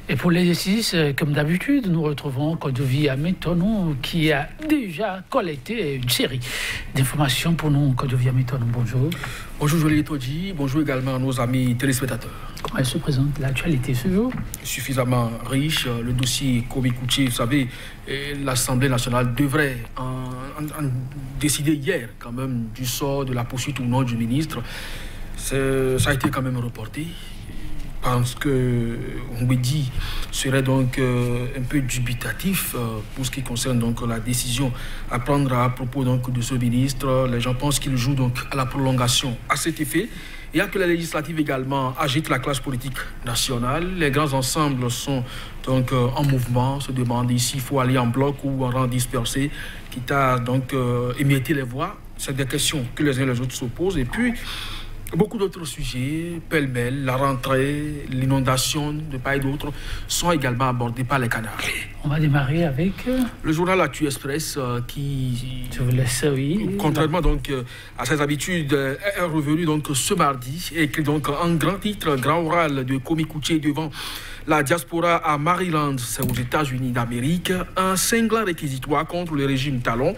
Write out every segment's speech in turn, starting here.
Et pour l'exercice, comme d'habitude, nous retrouvons Kodovi Ametonou qui a déjà collecté une série d'informations pour nous. Kodovi Ametonou, bonjour. Bonjour Jolie Todji, bonjour également à nos amis téléspectateurs. Comment elle se présente l'actualité ce jour? Suffisamment riche, le dossier Komi-Kouché, vous savez, l'Assemblée nationale devrait en décider hier quand même du sort de la poursuite ou non du ministre. Ça a été quand même reporté. Parce que Mbedi serait donc un peu dubitatif pour ce qui concerne donc la décision à prendre à propos donc de ce ministre. Les gens pensent qu'il joue donc à la prolongation à cet effet. Il y a que la législative également agite la classe politique nationale. Les grands ensembles sont donc en mouvement, se demandent s'il faut aller en bloc ou en rang dispersé, quitte à donc émietter les voix. C'est des questions que les uns et les autres se posent. Et puis beaucoup d'autres sujets, pêle-mêle, la rentrée, l'inondation, de part et d'autre, sont également abordés par les canards. On va démarrer avec le journal Actu Express qui, je vous laisse, oui, contrairement donc à ses habitudes, est revenu donc ce mardi et écrit donc en grand titre, grand oral de Komi-Kouché devant la diaspora à Maryland, c'est aux États-Unis d'Amérique, un cinglant réquisitoire contre le régime Talon.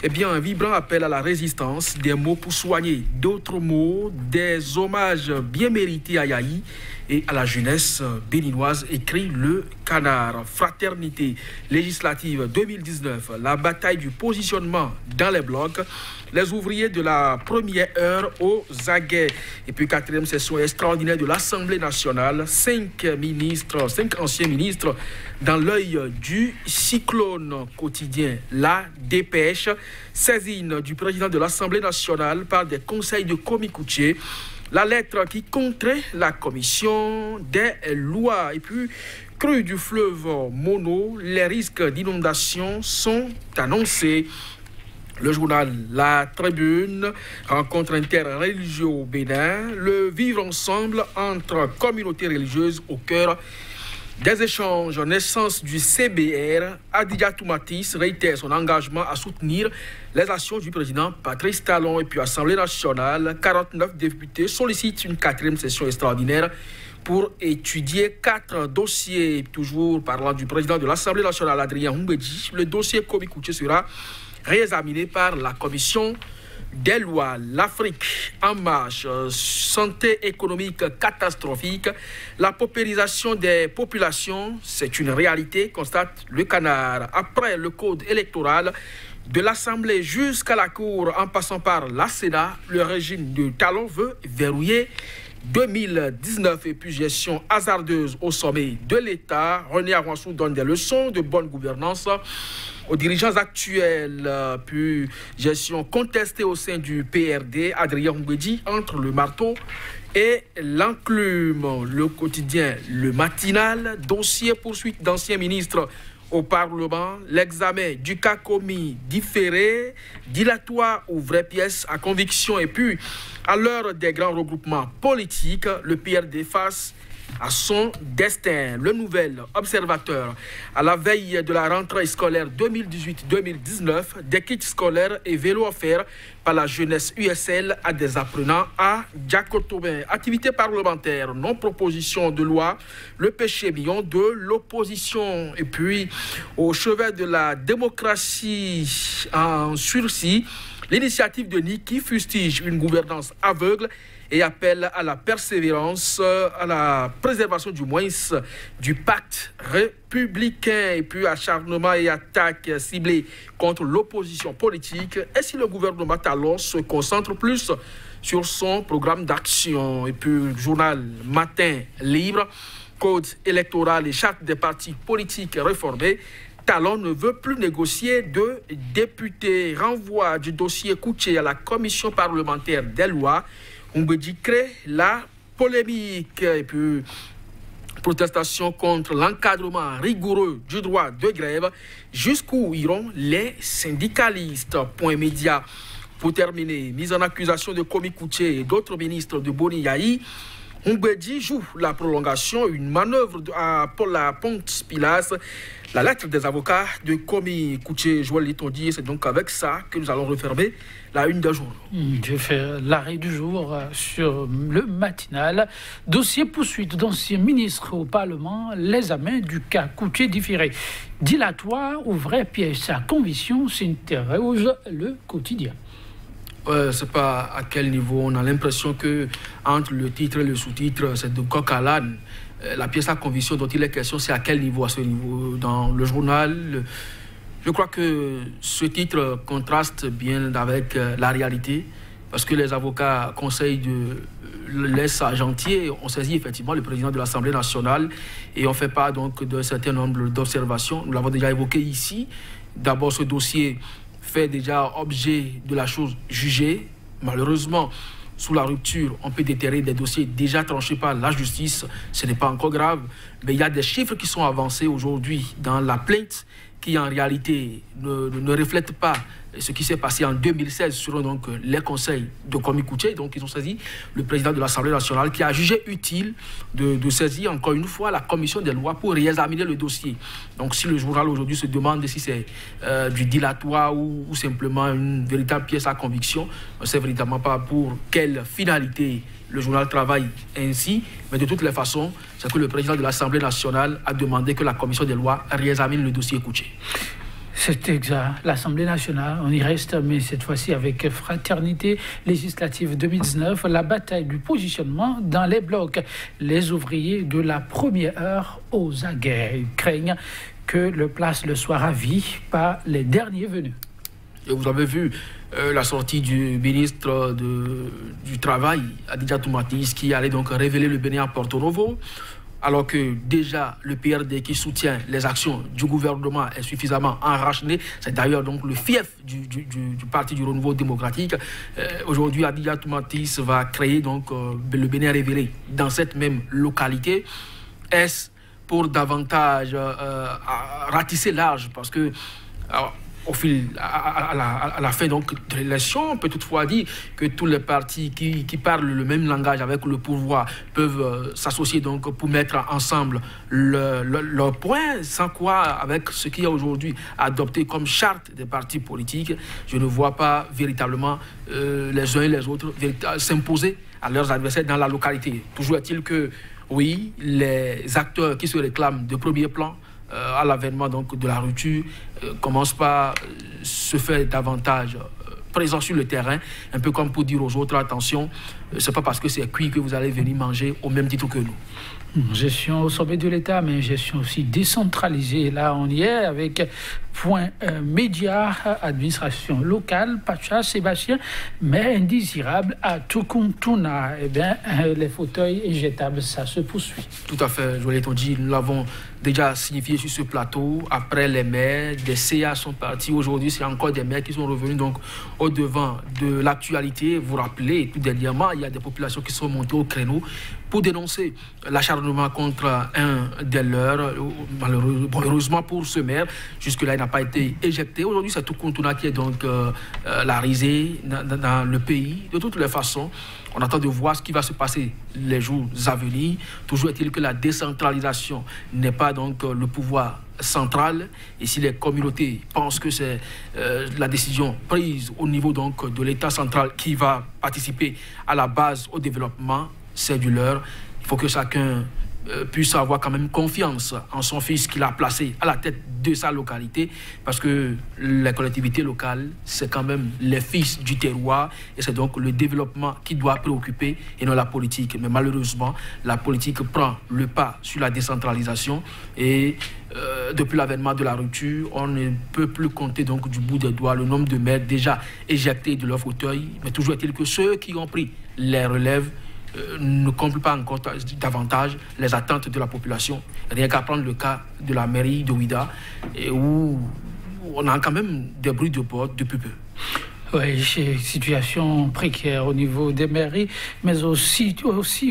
Eh bien, un vibrant appel à la résistance, des mots pour soigner, d'autres mots, des hommages bien mérités à Yahi et à la jeunesse béninoise, écrit le Canard. Fraternité législative 2019, la bataille du positionnement dans les blocs, les ouvriers de la première heure aux aguets. Et puis, quatrième session extraordinaire de l'Assemblée nationale, 5 anciens ministres dans l'œil du cyclone quotidien. La dépêche, saisine du président de l'Assemblée nationale par des conseils de Komi-Kouché, la lettre qui contraint la commission des lois. Et puis, crue du fleuve Mono, les risques d'inondation sont annoncés. Le journal La Tribune, rencontre interreligieuse au Bénin, le vivre ensemble entre communautés religieuses au cœur des échanges. Naissance du CBR, Adidja Toumatis réitère son engagement à soutenir les actions du président Patrice Talon. Et puis Assemblée nationale, 49 députés sollicitent une 4e session extraordinaire pour étudier 4 dossiers. Toujours parlant du président de l'Assemblée nationale, Adrien Mbedi, le dossier Komi-Kouché sera réexaminé par la commission des lois. L'Afrique en marche, santé économique catastrophique, la paupérisation des populations, c'est une réalité, constate le Canard. Après le code électoral, de l'Assemblée jusqu'à la Cour, en passant par la Sénat, le régime de Talon veut verrouiller 2019. Et puis gestion hasardeuse au sommet de l'État. René Arwansou donne des leçons de bonne gouvernance aux dirigeants actuels. Puis gestion contestée au sein du PRD. Adrien Mbedi entre le marteau et l'enclume. Le quotidien, le matinal, dossier poursuite d'anciens ministres au Parlement, l'examen du cas commis différé, dilatoire ou vraie pièce à conviction. Et puis, à l'heure des grands regroupements politiques, le PRD face à son destin. Le nouvel observateur, à la veille de la rentrée scolaire 2018-2019, des kits scolaires et vélos offerts par la jeunesse USL à des apprenants à Diakotobin. Activité parlementaire, non-proposition de loi, le péché million de l'opposition. Et puis, au chevet de la démocratie en sursis, l'initiative de Niki fustige une gouvernance aveugle et appelle à la persévérance, à la préservation du moins du pacte républicain. Et puis acharnement et attaque ciblée contre l'opposition politique. Et si le gouvernement Talon se concentre plus sur son programme d'action. Et puis journal Matin Libre, code électoral et charte des partis politiques réformés. Talon ne veut plus négocier de députés. Renvoi du dossier Kouché à la commission parlementaire des lois. Mbedi crée la polémique. Et puis, protestation contre l'encadrement rigoureux du droit de grève. Jusqu'où iront les syndicalistes? Point média. Pour terminer, mise en accusation de Komi-Kouché et d'autres ministres de Boni Yahi. Mbedi joue la prolongation, une manœuvre pour la Ponte Pilas. La lettre des avocats de Komi Kouché Joël Litondi, c'est donc avec ça que nous allons refermer la une d'un jour. Je fais l'arrêt du jour sur le matinal. Dossier poursuite d'anciens ministres au Parlement, l'examen du cas Kouché différé. Dilatoire ou vrai piège, sa conviction s'interroge le quotidien. C'est pas à quel niveau. On a l'impression que entre le titre et le sous-titre, c'est de coq à l'âne. La pièce à conviction dont il est question, c'est à quel niveau? À ce niveau, dans le journal, je crois que ce titre contraste bien avec la réalité, parce que les avocats conseillent de laisser agentier. On saisit effectivement le président de l'Assemblée nationale et on fait pas donc d'un certain nombre d'observations. Nous l'avons déjà évoqué ici. D'abord, ce dossier fait déjà objet de la chose jugée. Malheureusement, sous la rupture, on peut déterrer des dossiers déjà tranchés par la justice. Ce n'est pas encore grave, mais il y a des chiffres qui sont avancés aujourd'hui dans la plainte qui en réalité ne reflètent pas ce qui s'est passé en 2016 selon donc les conseils de Komi Kouché. Donc ils ont saisi le président de l'Assemblée nationale qui a jugé utile de saisir encore une fois la commission des lois pour réexaminer le dossier. Donc si le journal aujourd'hui se demande si c'est du dilatoire ou simplement une véritable pièce à conviction, on ne sait véritablement pas pour quelle finalité le journal travaille ainsi, mais de toutes les façons, c'est que le président de l'Assemblée nationale a demandé que la commission des lois réexamine le dossier Kouché. C'est exact. L'Assemblée nationale, on y reste, mais cette fois-ci avec Fraternité législative 2019, la bataille du positionnement dans les blocs. Les ouvriers de la première heure aux aguets craignent que le place le soit ravi par les derniers venus. Et vous avez vu la sortie du ministre du Travail, Adidja Toumatis, qui allait donc révéler le Bénin à Porto Novo, alors que déjà le PRD qui soutient les actions du gouvernement est suffisamment enraciné. C'est d'ailleurs donc le fief du Parti du Renouveau démocratique. Aujourd'hui, Adidja Toumatis va créer donc le Bénin révélé dans cette même localité. Est-ce pour davantage ratisser large? Parce que au fil, à la fin donc, de l'élection, on peut toutefois dire que tous les partis qui parlent le même langage avec le pouvoir peuvent s'associer donc pour mettre ensemble leurs points, sans quoi, avec ce qu'il y a aujourd'hui adopté comme charte des partis politiques, je ne vois pas véritablement les uns et les autres s'imposer à leurs adversaires dans la localité. Toujours est-il que, oui, les acteurs qui se réclament de premier plan à l'avènement donc de la rupture commence par se faire davantage présent sur le terrain, un peu comme pour dire aux autres attention, c'est pas parce que c'est cuit que vous allez venir manger au même titre que nous. Gestion au sommet de l'État, mais gestion aussi décentralisée. Là, on y est avec point média, administration locale, Pacha, Sébastien, mais indésirable à Tukuntuna. Eh bien, les fauteuils éjectables, ça se poursuit. Tout à fait, Joël Litondi, nous l'avons déjà signifié sur ce plateau. Après les maires, des CA sont partis. Aujourd'hui, c'est encore des maires qui sont revenus donc au devant de l'actualité. Vous rappelez, tout dernièrement, il y a des populations qui sont montées au créneau pour dénoncer l'acharnement contre un des leurs. Heureusement pour ce maire, jusque-là, il n'a pas été éjecté. Aujourd'hui, c'est Tukuntuna qui est donc la risée dans le pays. De toutes les façons, on attend de voir ce qui va se passer les jours à venir. Toujours est-il que la décentralisation n'est pas donc le pouvoir central. Et si les communautés pensent que c'est la décision prise au niveau donc de l'État central qui va participer à la base au développement, c'est du leur. Il faut que chacun puisse avoir quand même confiance en son fils qu'il a placé à la tête de sa localité, parce que les collectivités locales, c'est quand même les fils du terroir, et c'est donc le développement qui doit préoccuper et non la politique. Mais malheureusement, la politique prend le pas sur la décentralisation, et depuis l'avènement de la rupture, on ne peut plus compter donc du bout des doigts le nombre de maires déjà éjectés de leur fauteuil. Mais toujours est-il que ceux qui ont pris les relèves ne comble pas encore davantage les attentes de la population. Rien qu'à prendre le cas de la mairie de Ouida, où on a quand même des bruits de bottes depuis peu. Oui, situation précaire au niveau des mairies, mais aussi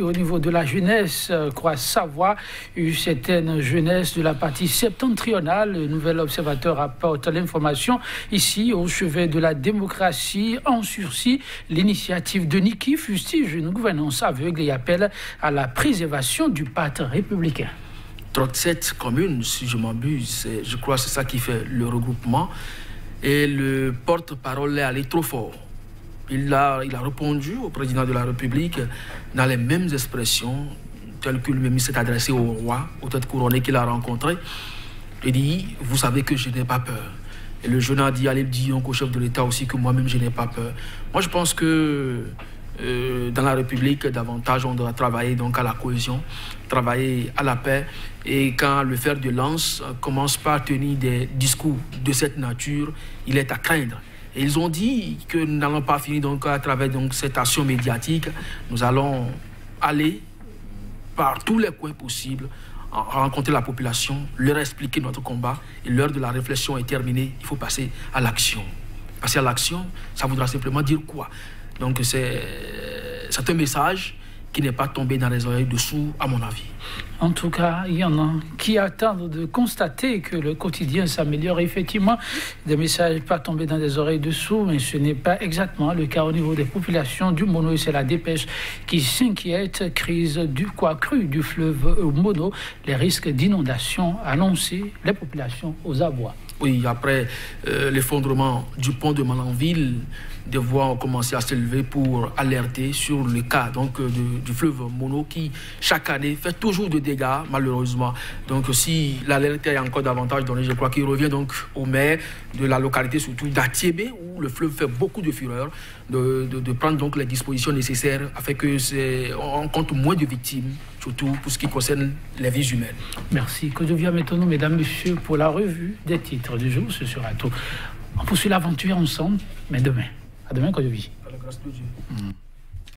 au niveau de la jeunesse. Croix Savoie, une certaine jeunesse de la partie septentrionale. Le nouvel observateur apporte l'information ici au chevet de la démocratie en sursis. L'initiative de Niki fustige une gouvernance aveugle et appelle à la préservation du pacte républicain. 37 communes, si je m'abuse, je crois que c'est ça qui fait le regroupement. Et le porte-parole est allé trop fort. Il a répondu au président de la République dans les mêmes expressions telles que lui-même s'est adressé au roi, au tête couronné qu'il a rencontré. Il dit, vous savez que je n'ai pas peur. Et le jeune a dit, allez dire au chef de l'État aussi que moi-même je n'ai pas peur. Moi je pense que dans la République, davantage on doit travailler donc à la cohésion, travailler à la paix. Et quand le fer de lance commence par tenir des discours de cette nature, il est à craindre. Et ils ont dit que nous n'allons pas finir donc à travers donc cette action médiatique. Nous allons aller par tous les coins possibles, rencontrer la population, leur expliquer notre combat. Et l'heure de la réflexion est terminée. Il faut passer à l'action. Passer à l'action, ça voudra simplement dire quoi? Donc c'est un message qui n'est pas tombé dans les oreilles de sourds, à mon avis. En tout cas, il y en a qui attendent de constater que le quotidien s'améliore. Effectivement, des messages pas tombés dans les oreilles de sourds, mais ce n'est pas exactement le cas au niveau des populations du Mono. C'est la dépêche qui s'inquiète. Crise du crue du fleuve Mono, les risques d'inondation annoncés, les populations aux abois. Oui, après l'effondrement du pont de Malanville, des voix ont commencé à s'élever pour alerter sur le cas donc, du fleuve Mono qui, chaque année, fait toujours de dégâts, malheureusement. Donc, si l'alerte est encore davantage donnée, je crois qu'il revient donc au maire de la localité, surtout d'Atiébé, où le fleuve fait beaucoup de fureur, de prendre donc les dispositions nécessaires afin qu'on compte moins de victimes, surtout pour ce qui concerne les vies humaines. Merci. Kodovia Metono, mesdames, messieurs, pour la revue des titres du jour. Ce sera tout. On poursuit l'aventure ensemble, mais demain. À demain, Kodovia. À la grâce de Dieu.